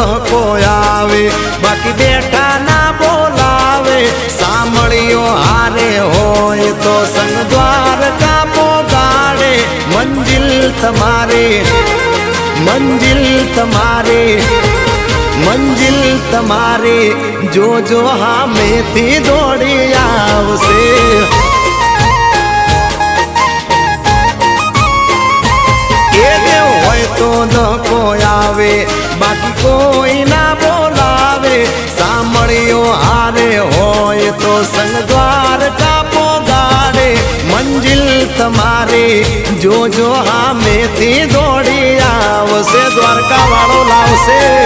ધક્કો આવે બાકી બેઠા ના બોલાવે સાંભળ્યો હારે હોય તો સંગ દ્વારકા પોગાડે મંજિલ તમારે જોજો હામેથી દોડી આવશે તો ધક્કો આવે બાકી કોઈ ના બોલાવે સાંભળ્યો હારે હોય તો સંગ દ્વારકા પોગાડે મંજિલ તમારે જોજો હામેથી દોડી આવશે દ્વારકા વાળો લાવશે